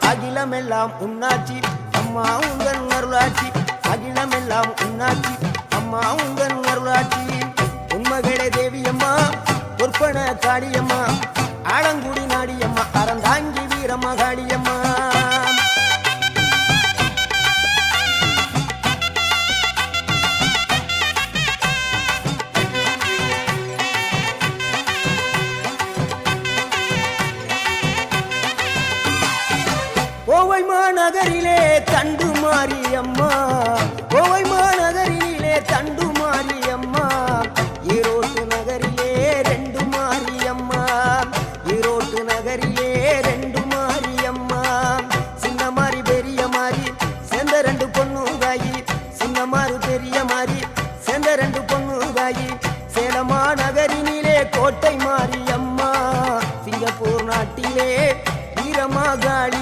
அகிலமெல்லாம் உன்னாட்சி அம்மா உங்கள் அருளாட்சி அகிலமெல்லாம் உன்னாட்சி அம்மா உங்கள் அருளாட்சி உண்மகளே தேவியம்மா பொற்பன காளியம்மா ஆலங்குடி நாடியம்மா அறந்தாங்கி வீரம்மா காளியம்மா கோவை மாநகரிலே தண்டு மாரியம்மா கோவை